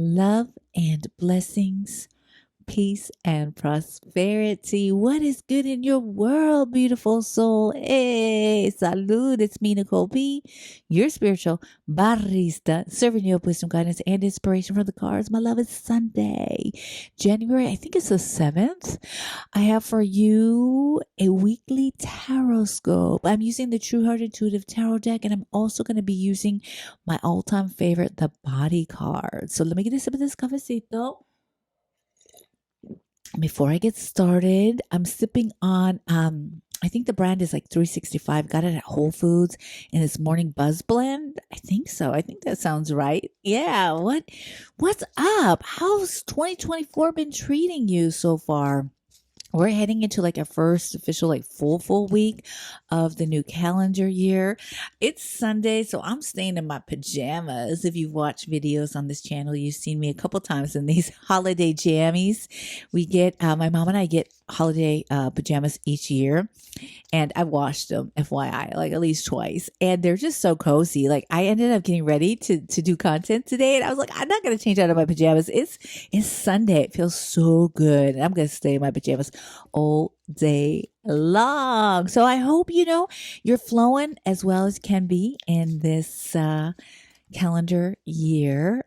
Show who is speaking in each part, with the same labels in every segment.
Speaker 1: love and blessings, peace and prosperity. What is good in your world, beautiful soul? Hey, salud. It's me, Nicole P, your spiritual barista, serving you up with some guidance and inspiration from the cards. My love, it's Sunday, January, I think it's the 7th. I have for you a weekly tarot scope. I'm using the True Heart Intuitive Tarot deck, and I'm also going to be using my all-time favorite, the body card. So let me get a sip of this cafecito. Before I get started, I'm sipping on I think the brand is like 365. Got it at Whole Foods in its morning buzz blend. I think so. I think that sounds right. Yeah, what's up? How's 2024 been treating you so far? We're heading into like our first official like full week of the new calendar year. It's Sunday, so I'm staying in my pajamas. If you've watched videos on this channel, you've seen me a couple times in these holiday jammies. We get my mom and I get holiday pajamas each year, and I washed them, FYI, like at least twice, and they're just so cozy. Like I ended up getting ready to do content today, and I was like, I'm not gonna change out of my pajamas. It's Sunday. It feels so good, and I'm gonna stay in my pajamas all day long. So I hope you're flowing as well as can be in this calendar year.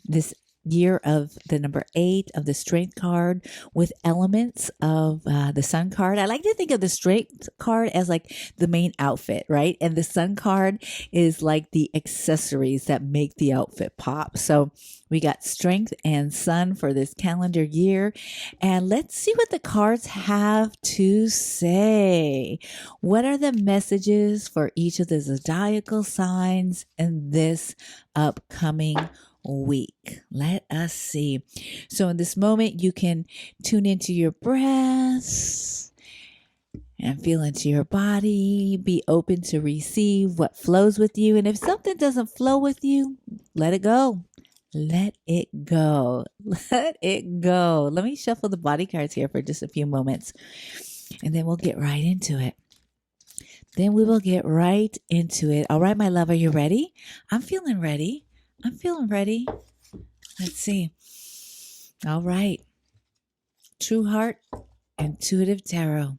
Speaker 1: This year of the number 8 of the strength card with elements of the sun card. I like to think of the strength card as like the main outfit, right? And the sun card is like the accessories that make the outfit pop. So we got strength and sun for this calendar year. And let's see what the cards have to say. What are the messages for each of the zodiacal signs in this upcoming week? Let us see. So in this moment, you can tune into your breaths and feel into your body. Be open to receive what flows with you. And if something doesn't flow with you, let it go. Let it go. Let it go. Let me shuffle the body cards here for just a few moments, and then we'll get right into it. Then we will get right into it. All right, my love, are you ready? I'm feeling ready. I'm feeling ready. Let's see. All right. True Heart Intuitive Tarot.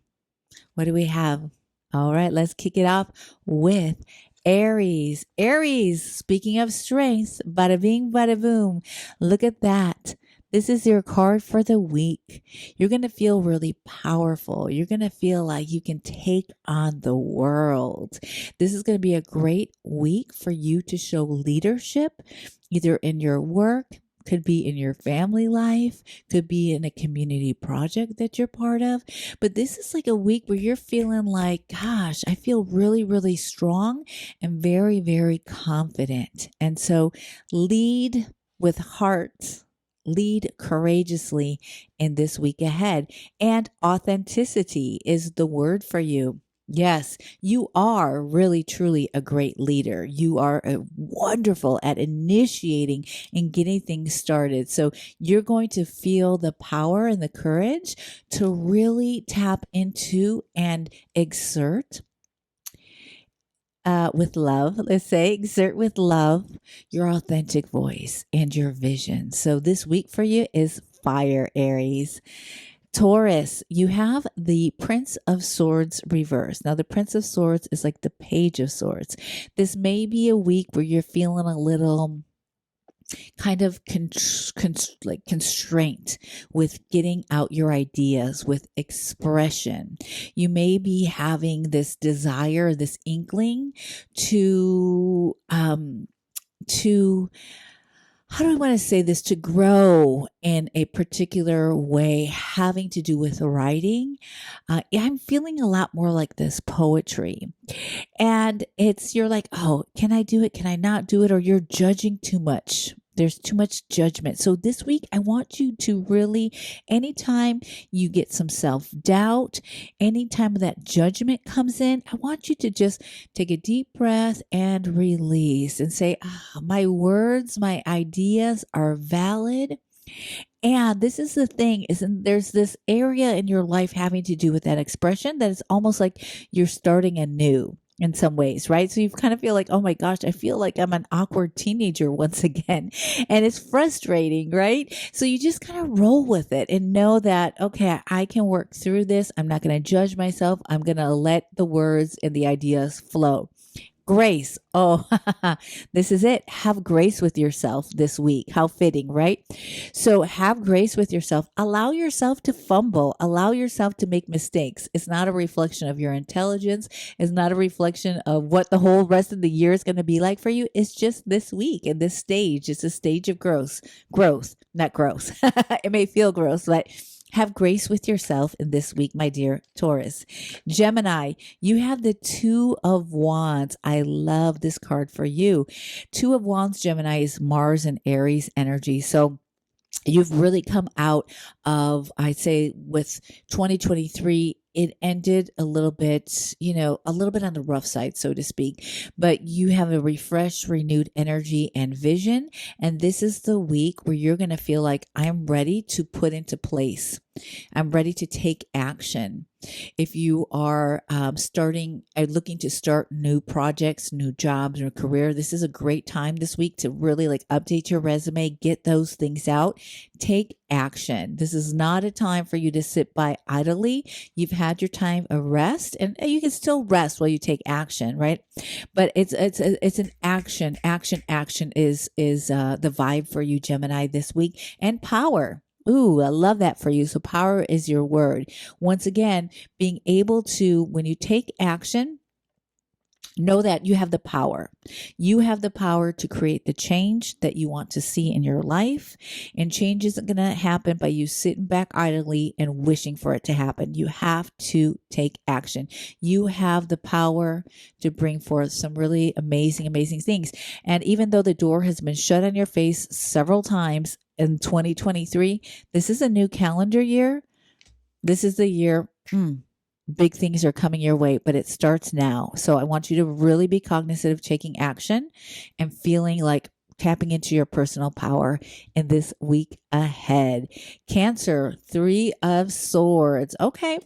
Speaker 1: What do we have? All right, let's kick it off with Aries. Aries, speaking of strength, bada bing, bada boom. Look at that. This is your card for the week. You're going to feel really powerful. You're going to feel like you can take on the world. This is going to be a great week for you to show leadership, either in your work, could be in your family life, could be in a community project that you're part of. But this is like a week where you're feeling like, gosh, I feel really, really strong and very, very confident. And so lead with heart. Lead courageously in this week ahead. And authenticity is the word for you. Yes, you are really, truly a great leader. You are wonderful at initiating and getting things started. So you're going to feel the power and the courage to really tap into and exert with love, let's say, exert with love your authentic voice and your vision. So this week for you is fire, Aries. Taurus, you have the Prince of Swords reversed. Now, the Prince of Swords is like the Page of Swords. This may be a week where you're feeling a little kind of constraint with getting out your ideas, with expression. You may be having this desire, this inkling to how do I want to say this, to grow in a particular way, having to do with writing. I'm feeling a lot more like this poetry. And you're like, oh, can I do it? Can I not do it? Or you're judging too much. There's too much judgment. So this week, I want you to really, anytime you get some self-doubt, anytime that judgment comes in, I want you to just take a deep breath and release and say, my words, my ideas are valid. And this is the thing, there's this area in your life having to do with that expression that is almost like you're starting anew. in some ways, right? So you kind of feel like, oh my gosh, I feel like I'm an awkward teenager once again. And it's frustrating, right? So you just kind of roll with it and know that, okay, I can work through this. I'm not going to judge myself. I'm going to let the words and the ideas flow. Grace. Oh, this is it. Have grace with yourself this week. How fitting, right? So have grace with yourself. Allow yourself to fumble. Allow yourself to make mistakes. It's not a reflection of your intelligence. It's not a reflection of what the whole rest of the year is going to be like for you. It's just this week and this stage. It's a stage of growth, not gross. It may feel gross, but have grace with yourself in this week, my dear Taurus. Gemini, you have the Two of Wands. I love this card for you. Two of Wands, Gemini, is Mars and Aries energy. So you've really come out of, I'd say, with 2023, it ended a little bit, a little bit on the rough side, so to speak, but you have a refreshed, renewed energy and vision. And this is the week where you're going to feel like I'm ready to put into place. I'm ready to take action. If you are looking to start new projects, new jobs, or career, this is a great time this week to really update your resume, get those things out, take action. This is not a time for you to sit by idly. You've had your time of rest, and you can still rest while you take action, right? But it's an action. Action is the vibe for you, Gemini, this week, and power. Ooh, I love that for you. So power is your word. Once again, being able to, when you take action, know that you have the power. You have the power to create the change that you want to see in your life. And change isn't going to happen by you sitting back idly and wishing for it to happen. You have to take action. You have the power to bring forth some really amazing, amazing things. And even though the door has been shut on your face several times in 2023, this is a new calendar year. This is the year. Big things are coming your way, but it starts now. So I want you to really be cognizant of taking action and feeling like tapping into your personal power in this week ahead. Cancer, Three of Swords. Okay.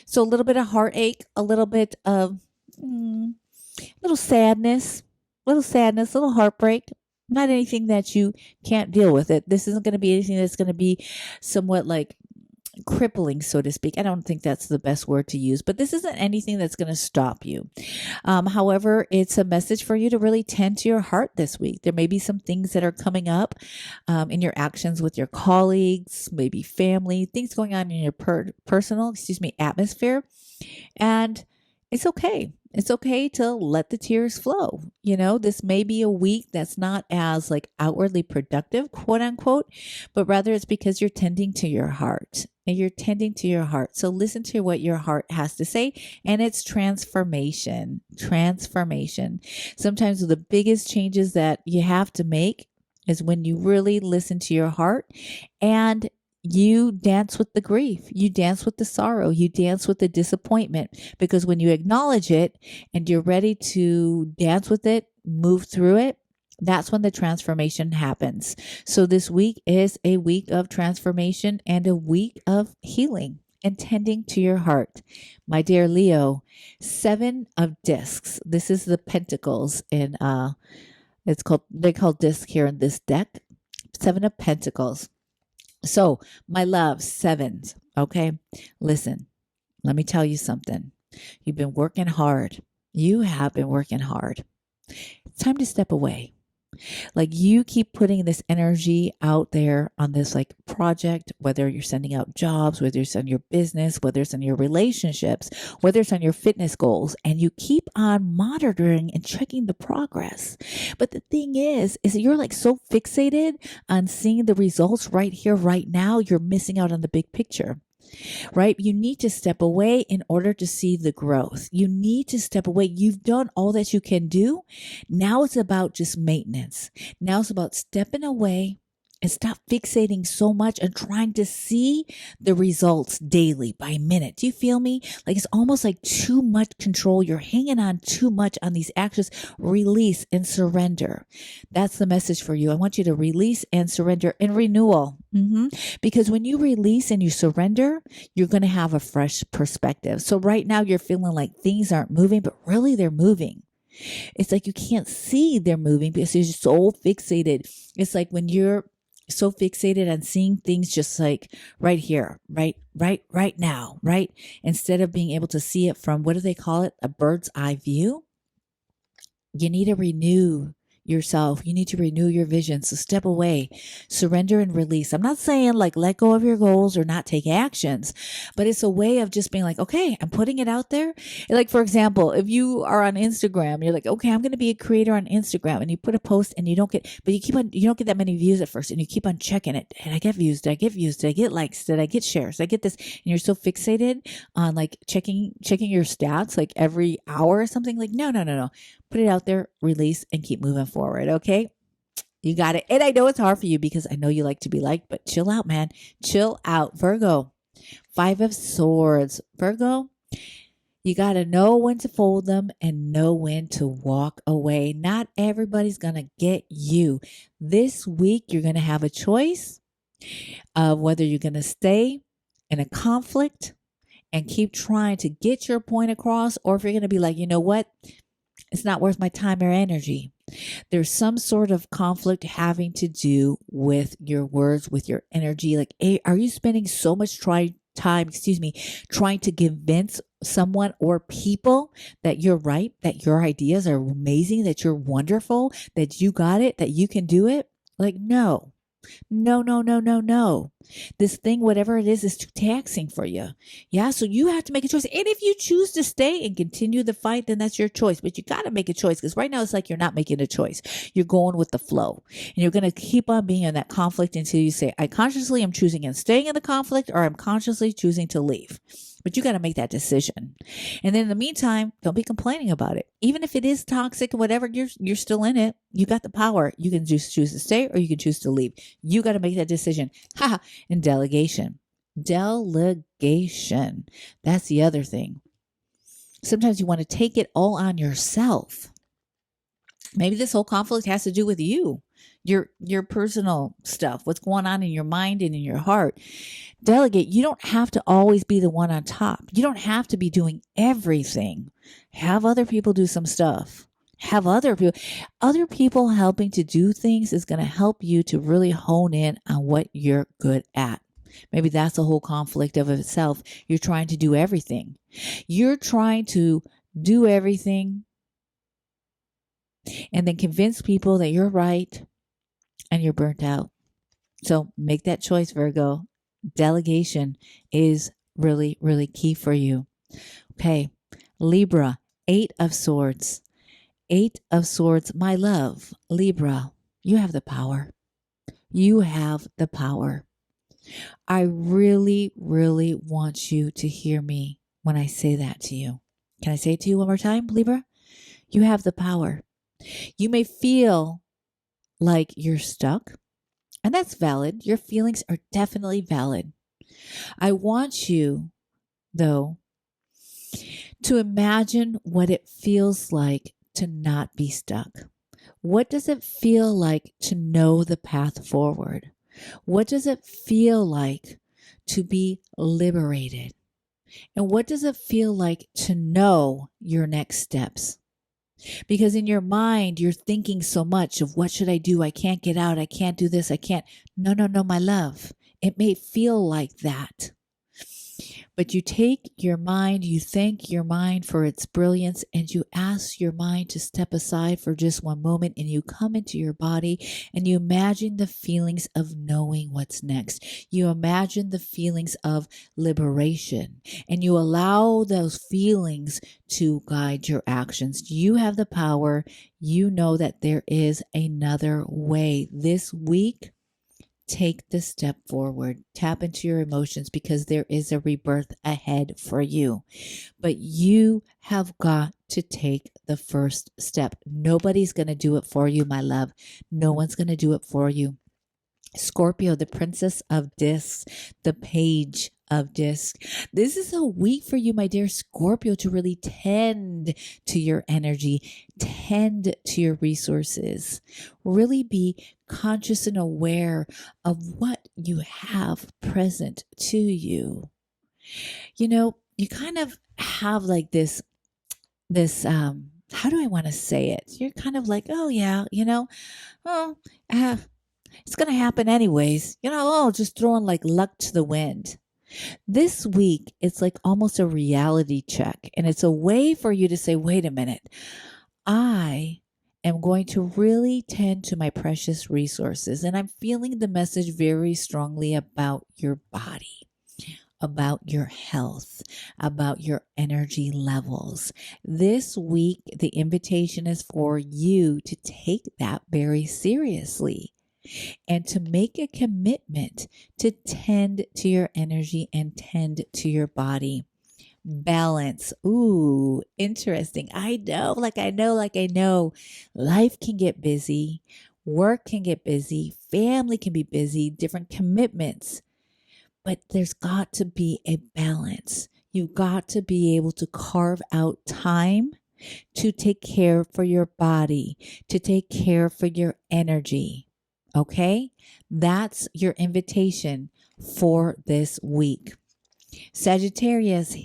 Speaker 1: So a little bit of heartache, a little bit of little sadness, little heartbreak. Not anything that you can't deal with it. This isn't going to be anything that's going to be somewhat crippling, so to speak. I don't think that's the best word to use, but this isn't anything that's going to stop you. However, it's a message for you to really tend to your heart this week. There may be some things that are coming up in your actions with your colleagues, maybe family, things going on in your personal atmosphere. And it's okay. It's okay to let the tears flow. This may be a week that's not as outwardly productive, quote unquote, but rather it's because you're tending to your heart and you're tending to your heart. So listen to what your heart has to say, and it's transformation. Sometimes the biggest changes that you have to make is when you really listen to your heart and you dance with the grief, you dance with the sorrow, you dance with the disappointment, because when you acknowledge it and you're ready to dance with it, move through it, that's when the transformation happens. So this week is a week of transformation and a week of healing and tending to your heart. My dear Leo, Seven of Discs. This is the Pentacles in they call disc here in this deck. Seven of Pentacles. So, my love, sevens, okay? Listen, let me tell you something. You've been working hard. You have been working hard. It's time to step away. You keep putting this energy out there on this project, whether you're sending out jobs, whether it's on your business, whether it's on your relationships, whether it's on your fitness goals, and you keep on monitoring and checking the progress. But the thing is you're so fixated on seeing the results right here, right now, you're missing out on the big picture. Right? You need to step away in order to see the growth. You need to step away. You've done all that you can do. Now it's about just maintenance. Now it's about stepping away and stop fixating so much and trying to see the results daily by minute. Do you feel me? Like it's almost like too much control. You're hanging on too much on these actions. Release and surrender. That's the message for you. I want you to release and surrender and renewal. Because when you release and you surrender, you're going to have a fresh perspective. So right now you're feeling like things aren't moving, but really they're moving. It's like you can't see they're moving because you're so fixated. It's like when you're so fixated on seeing things just like right here, right now, right? Instead of being able to see it from, what do they call it? A bird's eye view. You need to renew yourself. You need to renew your vision. So step away, surrender and release. I'm not saying like let go of your goals or not take actions, but it's a way of just being like, okay, I'm putting it out there. Like, for example, if you are on Instagram, you're like, okay, I'm going to be a creator on Instagram, and you put a post and you don't get, but you don't get that many views at first, and you keep on checking it. Did I get views? Did I get views? Did I get likes? Did I get shares? Did I get this? And you're so fixated on like checking your stats like every hour or something. Like, no. Put it out there, release, and keep moving forward. Okay. You got it. And I know it's hard for you because I know you like to be liked, but chill out, man. Chill out. Virgo, 5 of Swords. Virgo, you got to know when to fold them and know when to walk away. Not everybody's going to get you. This week, you're going to have a choice of whether you're going to stay in a conflict and keep trying to get your point across, or if you're going to be like, you know what? It's not worth my time or energy. There's some sort of conflict having to do with your words, with your energy. Like, are you spending so much time, trying to convince someone or people that you're right, that your ideas are amazing, that you're wonderful, that you got it, that you can do it? Like, no. This thing, whatever it is too taxing for you. Yeah. So you have to make a choice. And if you choose to stay and continue the fight, then that's your choice. But you got to make a choice, because right now it's like you're not making a choice. You're going with the flow, and you're going to keep on being in that conflict until you say, I consciously am choosing and staying in the conflict, or I'm consciously choosing to leave. But you got to make that decision. And then in the meantime, don't be complaining about it. Even if it is toxic and whatever, you're still in it. You got the power. You can just choose to stay, or you can choose to leave. You got to make that decision. And delegation. Delegation. That's the other thing. Sometimes you want to take it all on yourself. Maybe this whole conflict has to do with you, your personal stuff, what's going on in your mind and in your heart. Delegate. You don't have to always be the one on top. You don't have to be doing everything. Have other people do some stuff. Have other people helping to do things is going to help you to really hone in on what you're good at. Maybe that's the whole conflict of itself. You're trying to do everything. You're trying to do everything and then convince people that you're right, and you're burnt out. So make that choice, Virgo. Delegation is really, really key for you. Okay. Libra, 8 of Swords. 8 of Swords, my love. Libra, you have the power. You have the power. I really, really want you to hear me when I say that to you. Can I say it to you one more time, Libra? You have the power. You may feel like you're stuck, and that's valid. Your feelings are definitely valid. I want you, though, to imagine what it feels like to not be stuck. What does it feel like to know the path forward? What does it feel like to be liberated? And what does it feel like to know your next steps? Because in your mind, you're thinking so much of, what should I do? I can't get out. I can't do this. I can't. No, my love. It may feel like that. But you take your mind, you thank your mind for its brilliance, and you ask your mind to step aside for just one moment, and you come into your body and you imagine the feelings of knowing what's next. You imagine the feelings of liberation, and you allow those feelings to guide your actions. You have the power. You know that there is another way. This week, take the step forward. Tap into your emotions, because there is a rebirth ahead for you. But you have got to take the first step. Nobody's going to do it for you, my love. No one's going to do it for you. Scorpio, the Princess of Discs, the Page of Discs. This is a week for you, my dear Scorpio, to really tend to your energy, tend to your resources, really be conscious and aware of what you have present to you. You know, you kind of have like this, how do I want to say it? You're kind of like, oh yeah, oh, uh, it's going to happen anyways. Just throwing like luck to the wind. This week, it's like almost a reality check. And it's a way for you to say, wait a minute, I am going to really tend to my precious resources. And I'm feeling the message very strongly about your body, about your health, about your energy levels. This week, the invitation is for you to take that very seriously and to make a commitment to tend to your energy and tend to your body. Balance. Ooh, interesting. I know. Life can get busy, work can get busy, family can be busy, different commitments, but there's got to be a balance. You've got to be able to carve out time to take care for your body, to take care for your energy. Okay? That's your invitation for this week. Sagittarius,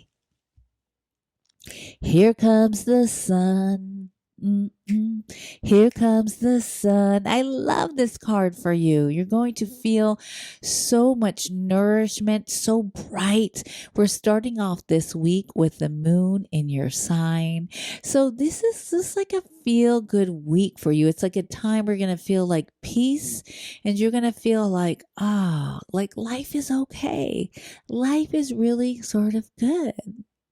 Speaker 1: here comes the sun. Mm-mm. Here comes the sun. I love this card for you. You're going to feel so much nourishment, so bright. We're starting off this week with the moon in your sign. So this is just like a feel good week for you. It's like a time where you're going to feel like peace and you're going to feel like, like life is okay. Life is really sort of good.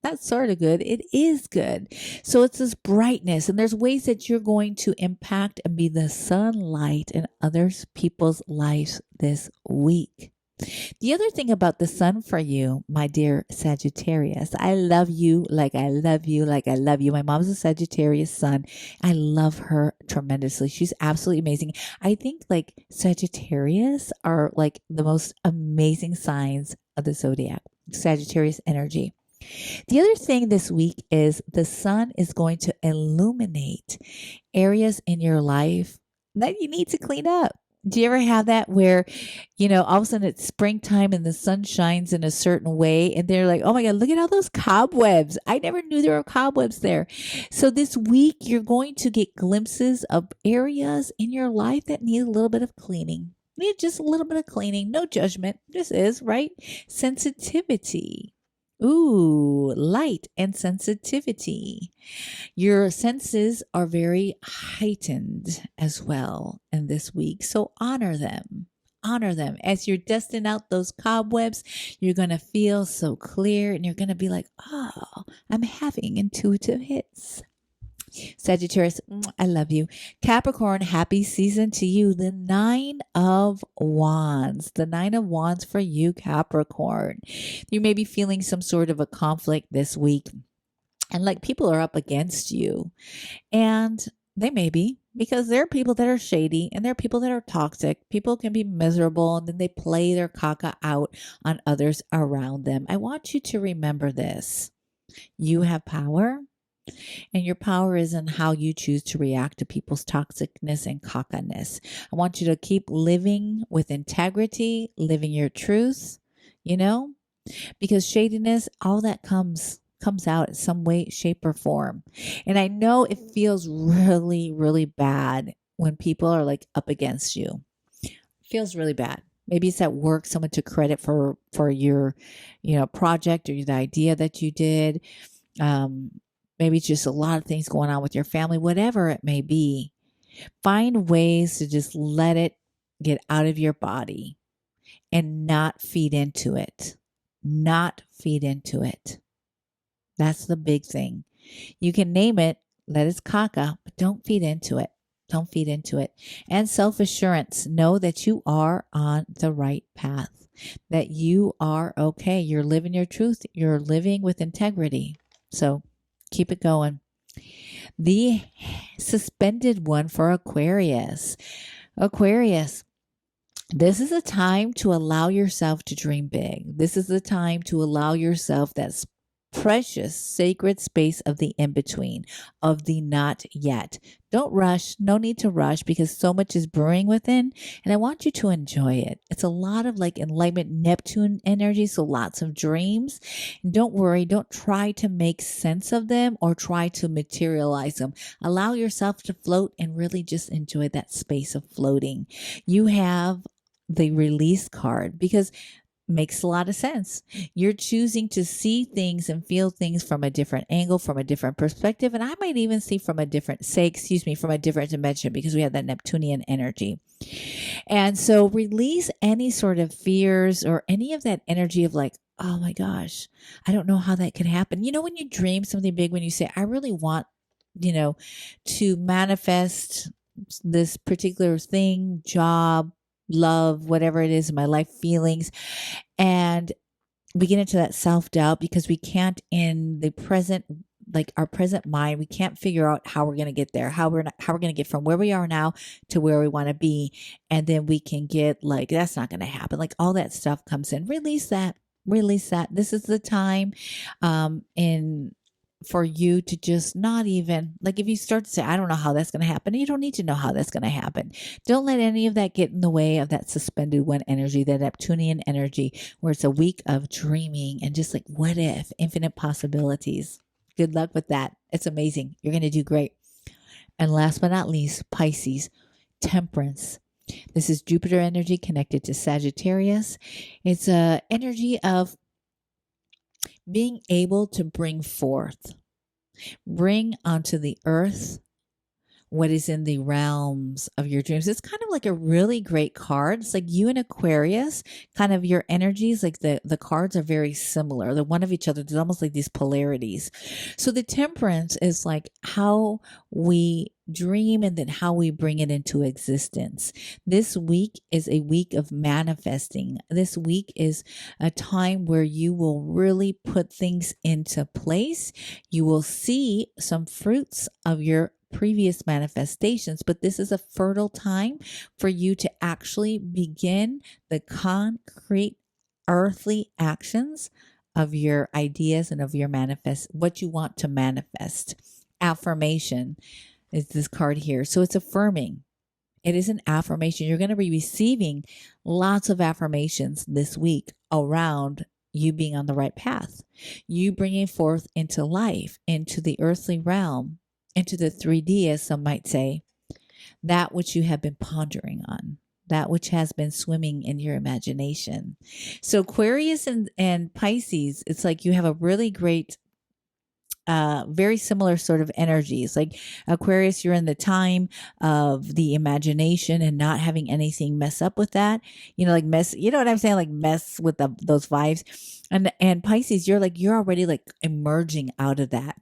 Speaker 1: That's sort of good. It is good. So it's this brightness, and there's ways that you're going to impact and be the sunlight in others people's lives this week. The other thing about the sun for you, my dear Sagittarius, I love you like I love you like I love you. My mom's a Sagittarius sun. I love her tremendously. She's absolutely amazing. I think like Sagittarius are like the most amazing signs of the zodiac, Sagittarius energy. The other thing this week is the sun is going to illuminate areas in your life that you need to clean up. Do you ever have that where, all of a sudden it's springtime and the sun shines in a certain way and they're like, oh my God, look at all those cobwebs. I never knew there were cobwebs there. So this week you're going to get glimpses of areas in your life that need a little bit of cleaning. Need just a little bit of cleaning. No judgment. This is, right? Sensitivity. Ooh, light and sensitivity. Your senses are very heightened as well in this week. So honor them. Honor them. As you're dusting out those cobwebs, you're going to feel so clear and you're going to be like, oh, I'm having intuitive hits. Sagittarius, I love you. Capricorn, happy season to you. The Nine of Wands. The Nine of Wands for you, Capricorn. You may be feeling some sort of a conflict this week. And like people are up against you. And they may be, because there are people that are shady and there are people that are toxic. People can be miserable and then they play their caca out on others around them. I want you to remember this. You have power. And your power is in how you choose to react to people's toxicness and cockiness. I want you to keep living with integrity, living your truth, because shadiness, all that comes out in some way, shape, or form. And I know it feels really, really bad when people are like up against you. It feels really bad. Maybe it's at work, someone took credit for your, project or the idea that you did. Maybe it's just a lot of things going on with your family, whatever it may be. Find ways to just let it get out of your body and not feed into it. Not feed into it. That's the big thing. You can name it, let it caca, but don't feed into it. Don't feed into it. And self-assurance. Know that you are on the right path, that you are okay. You're living your truth. You're living with integrity. So keep it going. The suspended one for Aquarius. Aquarius, This is a time to allow yourself to dream big. This is the time to allow yourself that precious, sacred space of the in between, of the not yet. Don't rush. No need to rush because so much is brewing within, and I want you to enjoy it. It's a lot of like enlightenment Neptune energy, so lots of dreams. And don't worry. Don't try to make sense of them or try to materialize them. Allow yourself to float and really just enjoy that space of floating. You have the release card because makes a lot of sense. You're choosing to see things and feel things from a different angle, from a different perspective. And I might even see from a different, from a different dimension because we have that Neptunian energy. And so release any sort of fears or any of that energy of like, oh my gosh, I don't know how that could happen. You know, when you dream something big, when you say, I really want, to manifest this particular thing, job, love, whatever it is in my life, feelings, and we get into that self doubt because we can't in the present, like our present mind, we can't figure out how we're going to get there, how we're going to get from where we are now to where we want to be. And then we can get like, that's not going to happen. Like all that stuff comes in. Release that. Release that. This is the time in for you to just not even like if you start to say, I don't know how that's going to happen. You don't need to know how that's going to happen. Don't let any of that get in the way of that suspended one energy, that Neptunian energy, where it's a week of dreaming and just like, what if, infinite possibilities. Good luck with that. It's amazing. You're going to do great. And last but not least, Pisces, temperance. This is Jupiter energy connected to Sagittarius. It's a energy of being able to bring onto the earth what is in the realms of your dreams. It's kind of like a really great card. It's like you and Aquarius, kind of your energies, like the cards are very similar. They're one of each other. There's almost like these polarities. So the temperance is like how we dream and then how we bring it into existence. This week is a week of manifesting. This week is a time where you will really put things into place. You will see some fruits of your previous manifestations, but this is a fertile time for you to actually begin the concrete earthly actions of your ideas and of your what you want to manifest. Affirmation is this card here. So it's affirming. It is an affirmation. You're going to be receiving lots of affirmations this week around you being on the right path, you bringing forth into life, into the earthly realm, into the 3D, as some might say, that which you have been pondering on, that which has been swimming in your imagination. So Aquarius and Pisces, it's like you have a really great very similar sort of energies. Like Aquarius, you're in the time of the imagination and not having anything mess up with that. Like mess. You know what I'm saying? Like mess with those vibes. And Pisces, you're already like emerging out of that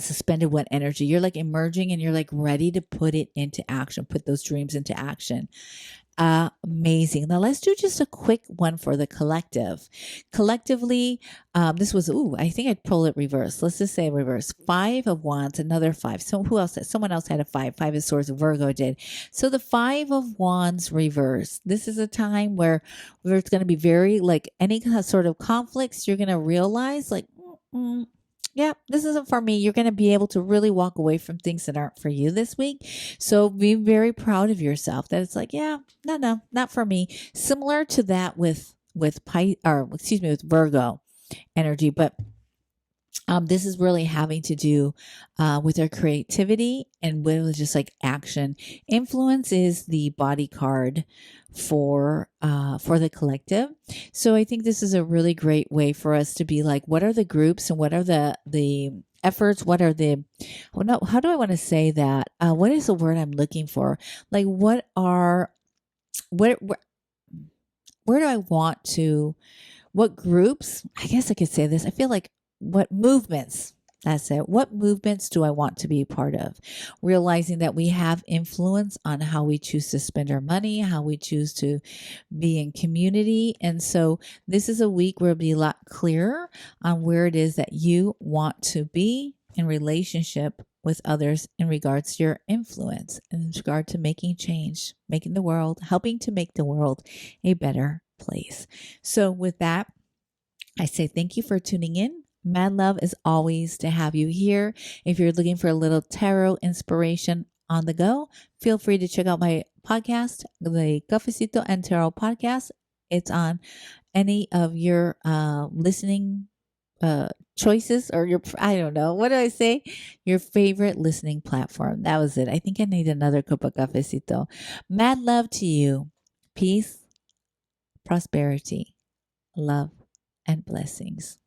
Speaker 1: suspended one energy. You're like emerging and you're like ready to put it into action, put those dreams into action. Amazing. Now let's do just a quick one for the collective. Collectively, this was, I think I'd pull it reverse. Let's just say reverse. 5 of Wands, another 5. So who else? Someone else had a 5. 5 of Swords, Virgo did. So the 5 of Wands reverse. This is a time where it's going to be very like any sort of conflicts. You're going to realize like, yeah, this isn't for me. You're going to be able to really walk away from things that aren't for you this week. So be very proud of yourself that it's like, yeah, no, not for me. Similar to that with with Virgo energy, but this is really having to do with our creativity and with just like action. Influence is the body card for the collective. So I think this is a really great way for us to be like, what are the groups and what are the efforts? What are the, well, no, how do I want to say that? What is the word I'm looking for? Like, what are, where do I want to, what groups? I guess I could say this. I feel like what movements, that's it. What movements do I want to be part of? Realizing that we have influence on how we choose to spend our money, how we choose to be in community. And so this is a week where it'll be a lot clearer on where it is that you want to be in relationship with others in regards to your influence, in regard to making change, making the world, helping to make the world a better place. So, with that, I say thank you for tuning in. Mad love is always to have you here. If you're looking for a little tarot inspiration on the go, feel free to check out my podcast, the Cafecito and Tarot podcast. It's on any of your listening choices, or your, I don't know, what do I say? Your favorite listening platform. That was it. I think I need another cup of cafecito. Mad love to you. Peace, prosperity, love, and blessings.